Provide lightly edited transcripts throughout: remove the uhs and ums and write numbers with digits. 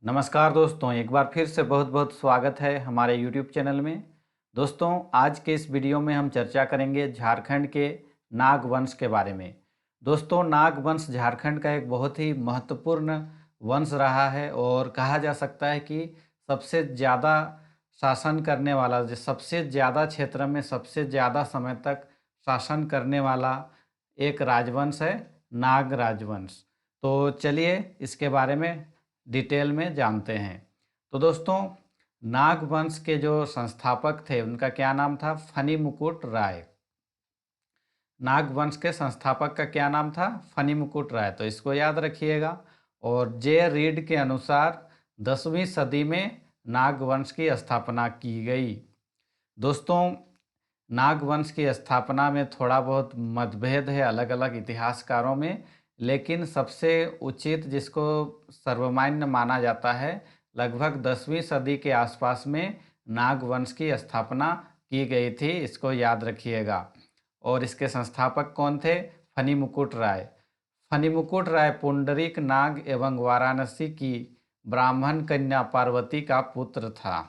नमस्कार दोस्तों, एक बार फिर से बहुत बहुत स्वागत है हमारे YouTube चैनल में। दोस्तों, आज के इस वीडियो में हम चर्चा करेंगे झारखंड के नाग वंश के बारे में। दोस्तों, नाग वंश झारखंड का एक बहुत ही महत्वपूर्ण वंश रहा है और कहा जा सकता है कि सबसे ज़्यादा शासन करने वाला, जो सबसे ज़्यादा क्षेत्र में सबसे ज़्यादा समय तक शासन करने वाला एक राजवंश है नाग राजवंश। तो चलिए इसके बारे में डिटेल में जानते हैं। तो दोस्तों, नाग वंश के जो संस्थापक थे उनका क्या नाम था? फनी मुकुट राय। नाग वंश के संस्थापक का क्या नाम था? फनी मुकुट राय। तो इसको याद रखिएगा। और जे रीड के अनुसार 10वीं सदी में नाग वंश की स्थापना की गई। दोस्तों, नाग वंश की स्थापना में थोड़ा बहुत मतभेद है अलग अलग इतिहासकारों में, लेकिन सबसे उचित जिसको सर्वमान्य माना जाता है, लगभग 10वीं सदी के आसपास में नाग वंश की स्थापना की गई थी। इसको याद रखिएगा। और इसके संस्थापक कौन थे? फनी मुकुट राय। फनी मुकुट राय पुंडरीक नाग एवं वाराणसी की ब्राह्मण कन्या पार्वती का पुत्र था।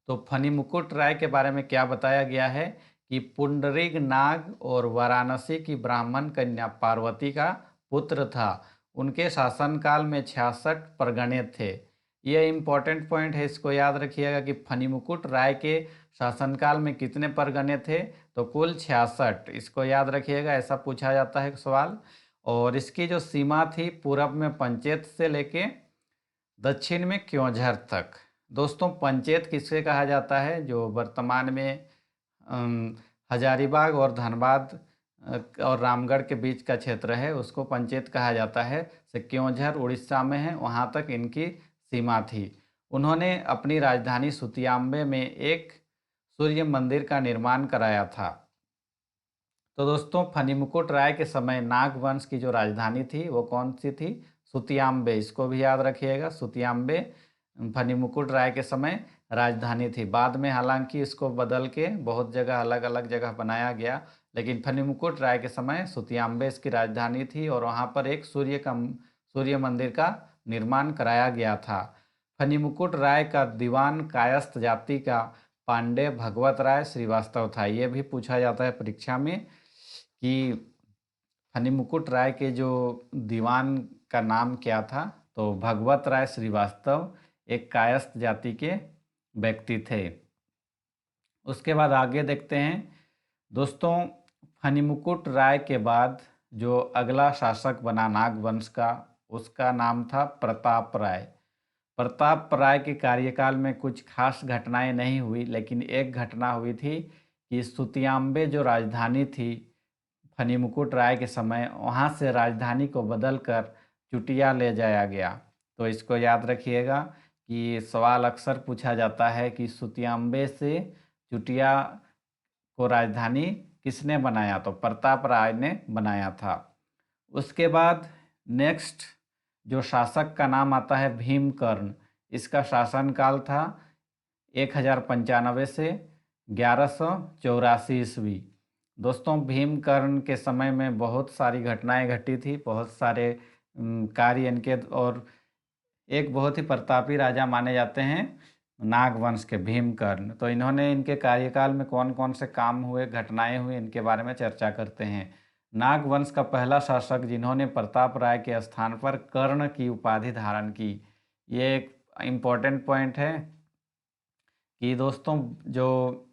तो फनी मुकुट राय के बारे में क्या बताया गया है कि पुंडरीक नाग और वाराणसी की ब्राह्मण कन्या पार्वती का पुत्र था। उनके शासनकाल में 66 परगणे थे। यह इम्पोर्टेंट पॉइंट है, इसको याद रखिएगा कि फनी मुकुट राय के शासनकाल में कितने परगणे थे? तो कुल 66। इसको याद रखिएगा, ऐसा पूछा जाता है सवाल। और इसकी जो सीमा थी, पूरब में पंचेत से लेके दक्षिण में क्योंझर तक। दोस्तों, पंचेत किससे कहा जाता है? जो वर्तमान में हजारीबाग और धनबाद और रामगढ़ के बीच का क्षेत्र है, उसको पंचेत कहा जाता है। से क्योंझर उड़ीसा में है, वहाँ तक इनकी सीमा थी। उन्होंने अपनी राजधानी सुतियाम्बे में एक सूर्य मंदिर का निर्माण कराया था। तो दोस्तों, फनी मुकुट राय के समय नाग वंश की जो राजधानी थी वो कौन सी थी? सुतियाम्बे। इसको भी याद रखिएगा, सुतियाम्बे फनी मुकुट राय के समय राजधानी थी। बाद में हालांकि इसको बदल के बहुत जगह अलग अलग जगह बनाया गया, लेकिन फनी मुकुट राय के समय सुतियाम्बे इसकी राजधानी थी और वहाँ पर एक सूर्य मंदिर का निर्माण कराया गया था। फनी मुकुट राय का दीवान कायस्थ जाति का पांडे भगवत राय श्रीवास्तव था। ये भी पूछा जाता है परीक्षा में कि फनी मुकुट राय के जो दीवान का नाम क्या था? तो भगवत राय श्रीवास्तव एक कायस्थ जाति के व्यक्ति थे। उसके बाद आगे देखते हैं। दोस्तों, फनी मुकुट राय के बाद जो अगला शासक बना नाग वंश का, उसका नाम था प्रताप राय। प्रताप राय के कार्यकाल में कुछ खास घटनाएं नहीं हुई, लेकिन एक घटना हुई थी कि सुतियाम्बे जो राजधानी थी फनी मुकुट राय के समय, वहाँ से राजधानी को बदलकर चुटिया ले जाया गया। तो इसको याद रखिएगा कि सवाल अक्सर पूछा जाता है कि सुतियाम्बे से चुटिया को राजधानी किसने बनाया? तो प्रताप राय ने बनाया था। उसके बाद नेक्स्ट जो शासक का नाम आता है भीमकर्ण। इसका शासनकाल था 1095 से 1184 ईस्वी। दोस्तों, भीमकर्ण के समय में बहुत सारी घटनाएं घटी थी, बहुत सारे कार्य इनके, और एक बहुत ही प्रतापी राजा माने जाते हैं नागवंश के भीमकर्ण। तो इन्होंने, इनके कार्यकाल में कौन कौन से काम हुए, घटनाएं हुई, इनके बारे में चर्चा करते हैं। नागवंश का पहला शासक जिन्होंने प्रताप राय के स्थान पर कर्ण की उपाधि धारण की, ये एक इम्पोर्टेंट पॉइंट है कि दोस्तों, जो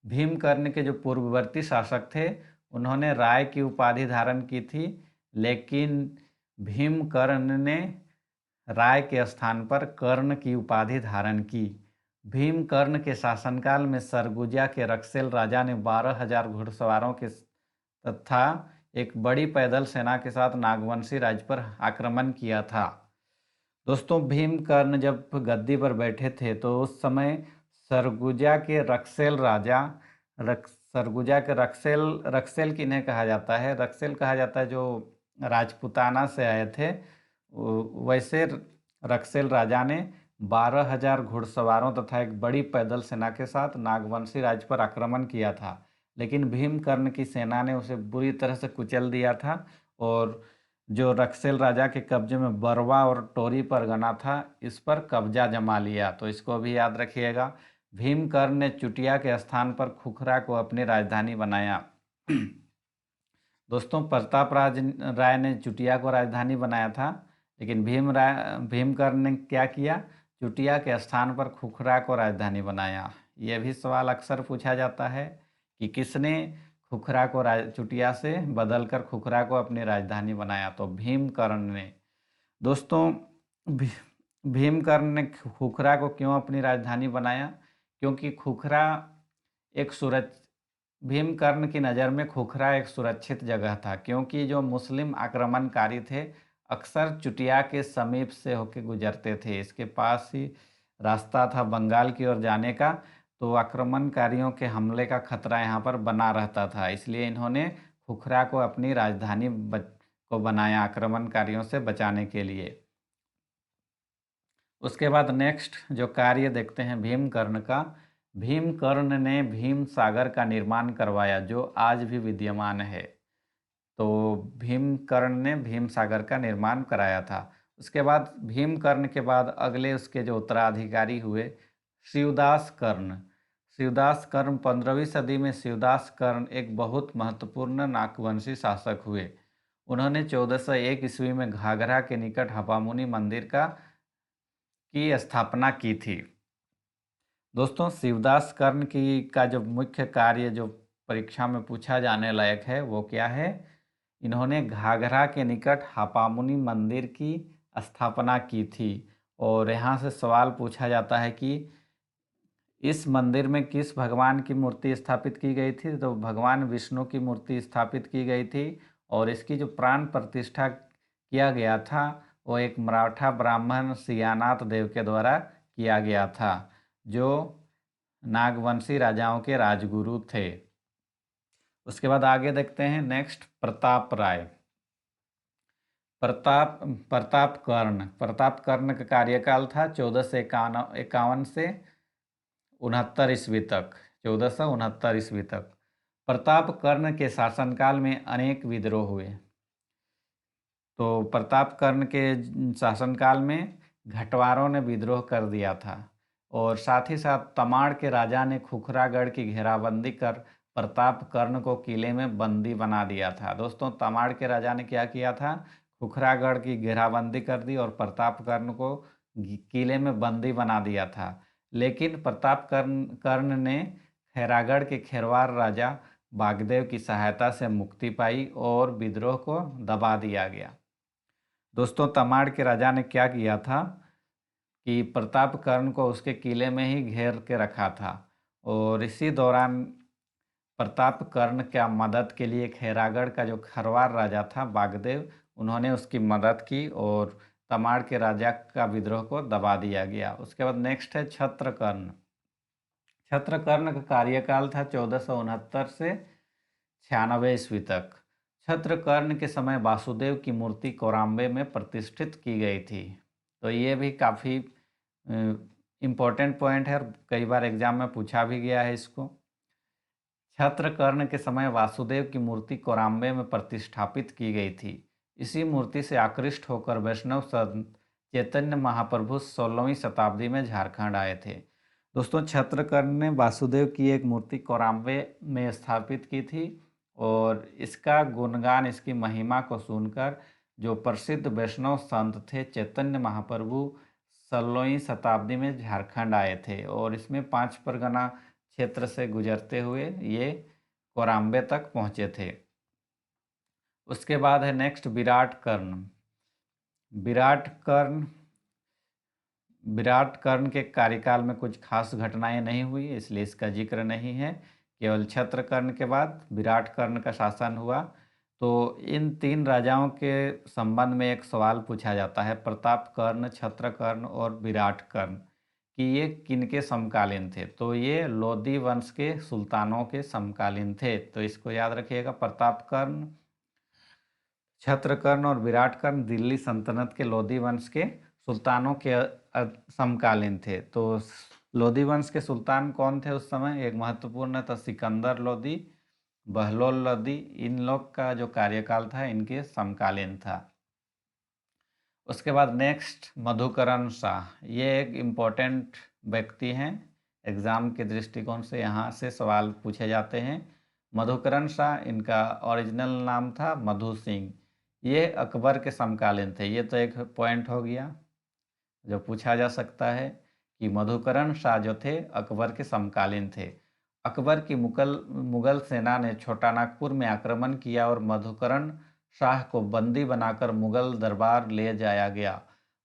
भीमकर्ण के जो पूर्ववर्ती शासक थे उन्होंने राय की उपाधि धारण की थी, लेकिन भीमकर्ण ने राय के स्थान पर कर्ण की उपाधि धारण की। भीमकर्ण के शासनकाल में सरगुजा के रक्सेल राजा ने 12,000 घुड़सवारों के तथा एक बड़ी पैदल सेना के साथ नागवंशी राज्य पर आक्रमण किया था। दोस्तों, भीमकर्ण जब गद्दी पर बैठे थे तो उस समय सरगुजा के रक्सेल राजा, सरगुजा के रक्सेल किन्हें कहा जाता है? रक्सेल कहा जाता है जो राजपुताना से आए थे। वैसे रक्सेल राजा ने 12,000 घुड़सवारों तथा एक बड़ी पैदल सेना के साथ नागवंशी राज्य पर आक्रमण किया था, लेकिन भीमकर्ण की सेना ने उसे बुरी तरह से कुचल दिया था और जो रक्सेल राजा के कब्जे में बरवा और टोरी परगना था, इस पर कब्जा जमा लिया। तो इसको भी याद रखिएगा। भीमकर्ण ने चुटिया के स्थान पर खुखरा को अपनी राजधानी बनाया। दोस्तों, प्रताप राय ने चुटिया को राजधानी बनाया था, लेकिन भीमकर्ण ने क्या किया? चुटिया के स्थान पर खुखरा को राजधानी बनाया। यह भी सवाल अक्सर पूछा जाता है कि किसने खुखरा को चुटिया से बदलकर खुखरा को अपनी राजधानी बनाया? तो भीमकर्ण ने। दोस्तों, भी, भीमकर्ण ने खुखरा को क्यों अपनी राजधानी बनाया? क्योंकि खुखरा एक भीमकर्ण की नज़र में खुखरा एक सुरक्षित जगह था, क्योंकि जो मुस्लिम आक्रमणकारी थे अक्सर चुटिया के समीप से होकर गुजरते थे। इसके पास ही रास्ता था बंगाल की ओर जाने का, तो आक्रमणकारियों के हमले का खतरा यहाँ पर बना रहता था। इसलिए इन्होंने खुखरा को अपनी राजधानी को बनाया आक्रमणकारियों से बचाने के लिए। उसके बाद नेक्स्ट जो कार्य देखते हैं भीमकर्ण का। भीमकर्ण ने भीम सागर का निर्माण करवाया, जो आज भी विद्यमान है। तो भीमकर्ण ने भीम सागर का निर्माण कराया था। उसके बाद भीमकर्ण के बाद अगले उसके जो उत्तराधिकारी हुए शिवदास कर्ण। शिवदास कर्ण 15वीं सदी में शिवदास कर्ण एक बहुत महत्वपूर्ण नागवंशी शासक हुए। उन्होंने 1401 ईस्वी में घाघरा के निकट हपामुनि मंदिर की स्थापना की थी। दोस्तों, शिवदास कर्ण का जो मुख्य कार्य जो परीक्षा में पूछा जाने लायक है वो क्या है? इन्होंने घाघरा के निकट हपामुनि मंदिर की स्थापना की थी। और यहाँ से सवाल पूछा जाता है कि इस मंदिर में किस भगवान की मूर्ति स्थापित की गई थी? तो भगवान विष्णु की मूर्ति स्थापित की गई थी। और इसकी जो प्राण प्रतिष्ठा किया गया था वो एक मराठा ब्राह्मण सियानाथ देव के द्वारा किया गया था, जो नागवंशी राजाओं के राजगुरु थे। उसके बाद आगे देखते हैं नेक्स्ट प्रताप राय। प्रताप कर्ण का कार्यकाल था 1451 से 69 ईस्वी तक। 1469 ईस्वी तक प्रताप कर्ण के शासनकाल में अनेक विद्रोह हुए। तो प्रताप कर्ण के शासनकाल में घटवारों ने विद्रोह कर दिया था, और साथ ही साथ तमाड़ के राजा ने खुखरागढ़ की घेराबंदी कर प्रताप कर्ण को किले में बंदी बना दिया था। दोस्तों, तमाड़ के राजा ने क्या किया था? खुखरागढ़ की घेराबंदी कर दी और प्रताप कर्ण को किले में बंदी बना दिया था। लेकिन प्रताप कर्ण ने खैरागढ़ के खेरवार राजा बागदेव की सहायता से मुक्ति पाई और विद्रोह को दबा दिया गया। दोस्तों, तमाड़ के राजा ने क्या किया था कि प्रताप कर्ण को उसके किले में ही घेर के रखा था, और इसी दौरान प्रताप कर्ण क्या मदद के लिए खैरागढ़ का जो खरवार राजा था बागदेव, उन्होंने उसकी मदद की और तमाड़ के राजा का विद्रोह को दबा दिया गया। उसके बाद नेक्स्ट है छत्रकर्ण। छत्रकर्ण का कार्यकाल था 1469 से 96 ईस्वी तक। छत्रकर्ण के समय वासुदेव की मूर्ति कोराम्बे में प्रतिष्ठित की गई थी। तो ये भी काफ़ी इम्पोर्टेंट पॉइंट है और कई बार एग्जाम में पूछा भी गया है इसको। छत्रकर्ण के समय वासुदेव की मूर्ति कोराम्बे में प्रतिष्ठापित की गई थी। इसी मूर्ति से आकृष्ट होकर वैष्णव संत चैतन्य महाप्रभु 16वीं शताब्दी में झारखंड आए थे। दोस्तों, छत्रकर्ण ने वासुदेव की एक मूर्ति कोराम्बे में स्थापित की थी, और इसका गुणगान, इसकी महिमा को सुनकर जो प्रसिद्ध वैष्णव संत थे चैतन्य महाप्रभु 16वीं शताब्दी में झारखंड आए थे, और इसमें 5 परगना क्षेत्र से गुजरते हुए ये कोराम्बे तक पहुँचे थे। उसके बाद है नेक्स्ट विराट कर्ण। विराट कर्ण के कार्यकाल में कुछ खास घटनाएं नहीं हुई, इसलिए इसका जिक्र नहीं है। केवल छत्रकर्ण के बाद विराट कर्ण का शासन हुआ। तो इन 3 राजाओं के संबंध में एक सवाल पूछा जाता है, प्रताप कर्ण, छत्रकर्ण और विराट कर्ण, कि ये किनके समकालीन थे? तो ये लोधी वंश के सुल्तानों के समकालीन थे। तो इसको याद रखिएगा, प्रताप कर्ण, छत्रकर्ण और विराट कर्ण दिल्ली सल्तनत के लोधी वंश के सुल्तानों के समकालीन थे। तो लोधी वंश के सुल्तान कौन थे उस समय? एक महत्वपूर्ण था सिकंदर लोधी, बहलोल लोधी। इन लोग का जो कार्यकाल था इनके समकालीन था। उसके बाद नेक्स्ट मधुकरण शाह, ये एक इम्पोर्टेंट व्यक्ति हैं, एग्ज़ाम के दृष्टिकोण से यहाँ से सवाल पूछे जाते हैं। मधुकरण शाह, इनका ओरिजिनल नाम था मधु सिंह। ये अकबर के समकालीन थे। ये तो एक पॉइंट हो गया जो पूछा जा सकता है कि मधुकरण शाह जो थे अकबर के समकालीन थे। अकबर की मुगल सेना ने छोटा नागपुर में आक्रमण किया और मधुकरण शाह को बंदी बनाकर मुगल दरबार ले जाया गया।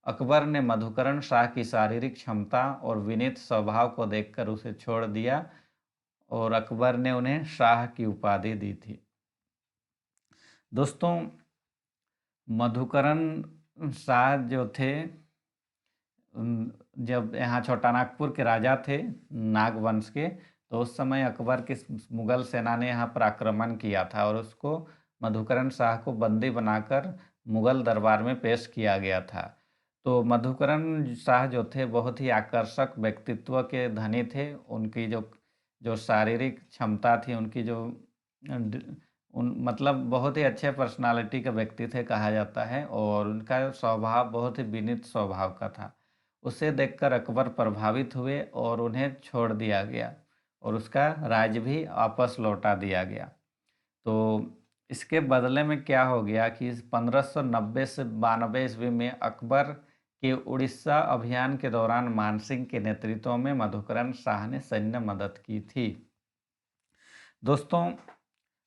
अकबर ने मधुकरण शाह की शारीरिक क्षमता और विनीत स्वभाव को देखकर उसे छोड़ दिया और अकबर ने उन्हें शाह की उपाधि दी थी। दोस्तों, मधुकरण शाह जो थे जब यहाँ छोटा नागपुर के राजा थे नागवंश के, तो उस समय अकबर की मुगल सेना ने यहाँ पर आक्रमण किया था और उसको मधुकरण शाह को बंदी बनाकर मुगल दरबार में पेश किया गया था। तो मधुकरण शाह जो थे बहुत ही आकर्षक व्यक्तित्व के धनी थे। उनकी जो जो शारीरिक क्षमता थी, उनकी जो मतलब बहुत ही अच्छे पर्सनालिटी के व्यक्ति थे कहा जाता है, और उनका स्वभाव बहुत ही विनीत स्वभाव का था। उसे देखकर अकबर प्रभावित हुए और उन्हें छोड़ दिया गया और उसका राज्य भी वापस लौटा दिया गया। तो इसके बदले में क्या हो गया कि 1590 से 92 ईस्वी में अकबर के उड़ीसा अभियान के दौरान मानसिंह के नेतृत्व में मधुकरण शाह ने सैन्य मदद की थी। दोस्तों,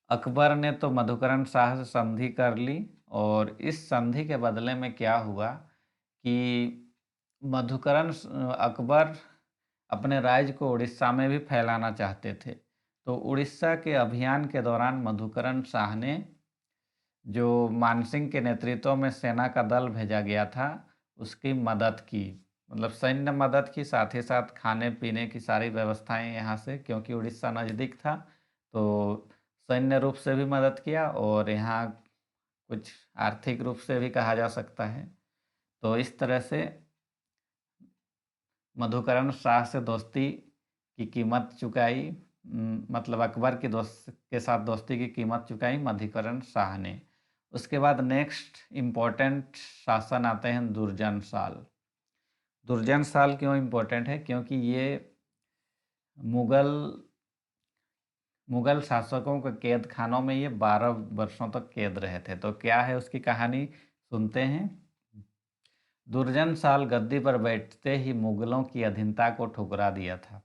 अकबर ने तो मधुकरण शाह से संधि कर ली और इस संधि के बदले में क्या हुआ कि अकबर अपने राज्य को उड़ीसा में भी फैलाना चाहते थे। तो उड़ीसा के अभियान के दौरान मधुकरण शाह ने जो मानसिंह के नेतृत्व में सेना का दल भेजा गया था उसकी मदद की, मतलब सैन्य मदद की, साथ ही साथ खाने पीने की सारी व्यवस्थाएं यहाँ से, क्योंकि उड़ीसा नज़दीक था तो सैन्य रूप से भी मदद किया और यहाँ कुछ आर्थिक रूप से भी कहा जा सकता है। तो इस तरह से मधुकरण शाह से दोस्ती की कीमत चुकाई, मतलब अकबर की दोस्त के साथ दोस्ती की कीमत चुकाई मधुकरण शाह ने। उसके बाद नेक्स्ट इम्पोर्टेंट शासन आते हैं दुर्जन साल। दुर्जन साल क्यों इम्पोर्टेंट है? क्योंकि ये मुगल शासकों के कैद खानों में ये 12 वर्षों तक कैद रहे थे। तो क्या है उसकी कहानी, सुनते हैं। दुर्जन साल गद्दी पर बैठते ही मुगलों की अधीनता को ठुकरा दिया था।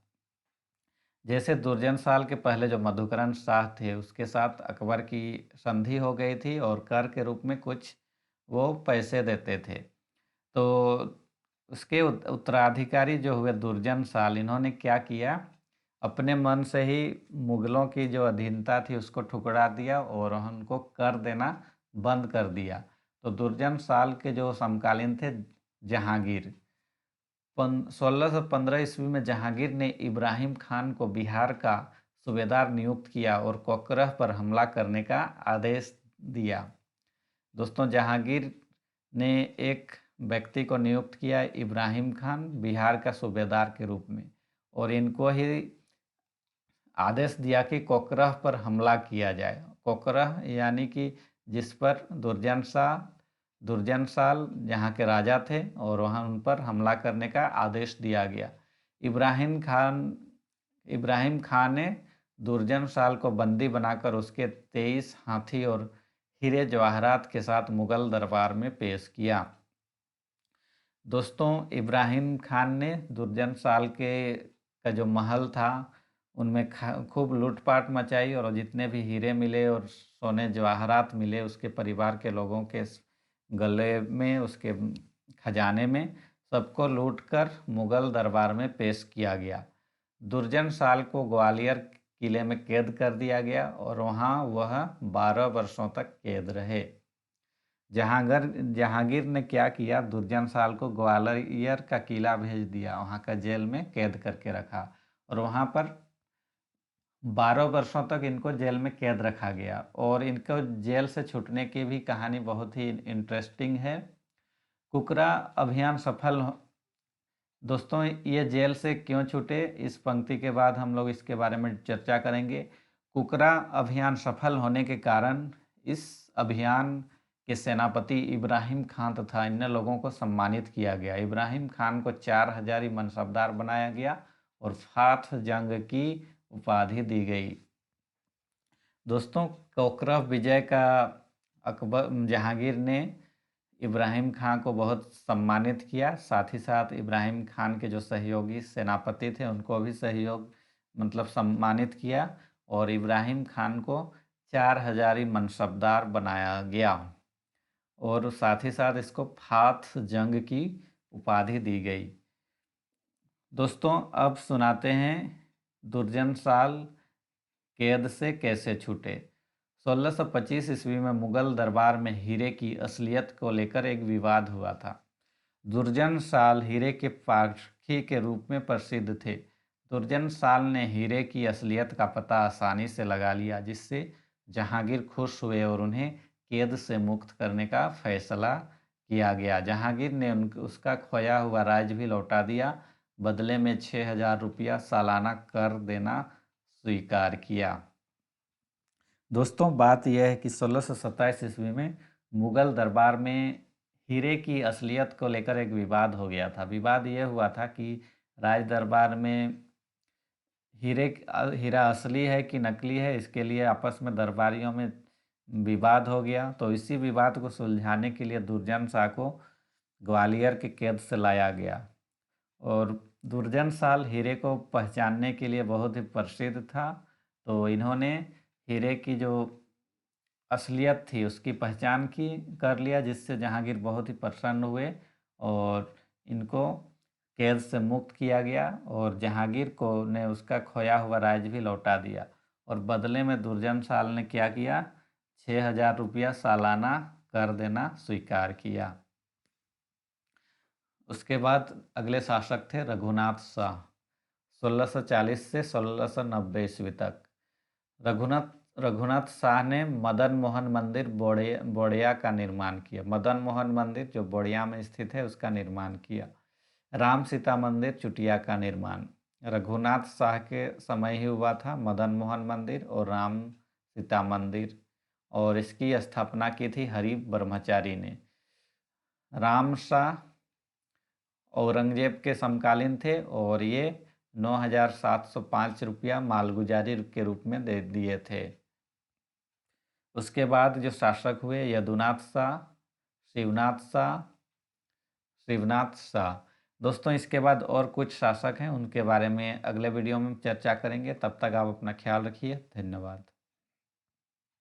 जैसे दुर्जन साल के पहले जो मधुकरण शाह थे उसके साथ अकबर की संधि हो गई थी और कर के रूप में कुछ वो पैसे देते थे। तो उसके उत्तराधिकारी जो हुए दुर्जन साल, इन्होंने क्या किया, अपने मन से ही मुगलों की जो अधीनता थी उसको ठुकरा दिया और उनको कर देना बंद कर दिया। तो दुर्जन साल के जो समकालीन थे जहांगीर, 1615 ईस्वी में जहांगीर ने इब्राहिम खान को बिहार का सूबेदार नियुक्त किया और कोकरह पर हमला करने का आदेश दिया। दोस्तों, जहांगीर ने एक व्यक्ति को नियुक्त किया इब्राहिम खान बिहार का सूबेदार के रूप में, और इनको ही आदेश दिया कि कोकरह पर हमला किया जाए। कोकरह यानी कि जिस पर दुर्जन साल यहाँ के राजा थे और वहाँ उन पर हमला करने का आदेश दिया गया। इब्राहिम खान ने दुर्जन साल को बंदी बनाकर उसके 23 हाथी और हीरे जवाहरात के साथ मुगल दरबार में पेश किया। दोस्तों, इब्राहिम खान ने दुर्जन साल का जो महल था उनमें खूब लूटपाट मचाई और जितने भी हीरे मिले और सोने जवाहरात मिले उसके परिवार के लोगों के गले में, उसके खजाने में, सबको लूटकर मुगल दरबार में पेश किया गया। दुर्जन साल को ग्वालियर किले में कैद कर दिया गया और वहाँ वह 12 वर्षों तक कैद रहे। जहांगीर ने क्या किया, दुर्जन साल को ग्वालियर का किला भेज दिया, वहाँ का जेल में कैद करके रखा और वहाँ पर 12 वर्षों तक इनको जेल में कैद रखा गया। और इनको जेल से छूटने की भी कहानी बहुत ही इंटरेस्टिंग है। कुकरा अभियान सफल दोस्तों, ये जेल से क्यों छूटे, इस पंक्ति के बाद हम लोग इसके बारे में चर्चा करेंगे। कुकरा अभियान सफल होने के कारण इस अभियान के सेनापति इब्राहिम खान तथा अन्य लोगों को सम्मानित किया गया। इब्राहिम खान को 4000 मनसबदार बनाया गया और फाथ जंग की उपाधि दी गई। दोस्तों, कोकरफ विजय का जहांगीर ने इब्राहिम खान को बहुत सम्मानित किया। साथ ही साथ इब्राहिम खान के जो सहयोगी सेनापति थे उनको भी सहयोग सम्मानित किया और इब्राहिम खान को 4000 मनसबदार बनाया गया और साथ ही साथ इसको फाथ जंग की उपाधि दी गई। दोस्तों, अब सुनाते हैं दुर्जन साल कैद से कैसे छूटे। 1625 ईस्वी में मुगल दरबार में हीरे की असलियत को लेकर एक विवाद हुआ था। दुर्जन साल हीरे के पारखी के रूप में प्रसिद्ध थे। दुर्जन साल ने हीरे की असलियत का पता आसानी से लगा लिया, जिससे जहांगीर खुश हुए और उन्हें कैद से मुक्त करने का फैसला किया गया। जहांगीर ने उसका खोया हुआ राज भी लौटा दिया। बदले में 6000 रुपया सालाना कर देना स्वीकार किया। दोस्तों, बात यह है कि 1627 ईस्वी में मुगल दरबार में हीरे की असलियत को लेकर एक विवाद हो गया था। विवाद यह हुआ था कि राज दरबार में हीरा असली है कि नकली है, इसके लिए आपस में दरबारियों में विवाद हो गया। तो इसी विवाद को सुलझाने के लिए दुर्जन शाह को ग्वालियर के कैद से लाया गया और दुर्जन साल हीरे को पहचानने के लिए बहुत ही प्रसिद्ध था। तो इन्होंने हीरे की जो असलियत थी उसकी पहचान कर लिया, जिससे जहांगीर बहुत ही प्रसन्न हुए और इनको कैद से मुक्त किया गया और जहांगीर को ने उसका खोया हुआ राज भी लौटा दिया और बदले में दुर्जन साल ने क्या किया, 6000 रुपया सालाना कर देना स्वीकार किया। उसके बाद अगले शासक थे रघुनाथ शाह, 1640 से 1690 ईस्वी तक। रघुनाथ शाह ने मदन मोहन मंदिर बोड़िया का निर्माण किया। मदन मोहन मंदिर जो बोड़िया में स्थित है उसका निर्माण किया। राम सीता मंदिर चुटिया का निर्माण रघुनाथ शाह के समय ही हुआ था। मदन मोहन मंदिर और राम सीता मंदिर, और इसकी स्थापना की थी हरि ब्रह्मचारी ने। राम शाह औरंगजेब के समकालीन थे और ये 9705 रुपया मालगुजारी के रूप में दे दिए थे। उसके बाद जो शासक हुए यदुनाथ शाह, शिवनाथ शाह। दोस्तों, इसके बाद और कुछ शासक हैं, उनके बारे में अगले वीडियो में चर्चा करेंगे। तब तक आप अपना ख्याल रखिए। धन्यवाद।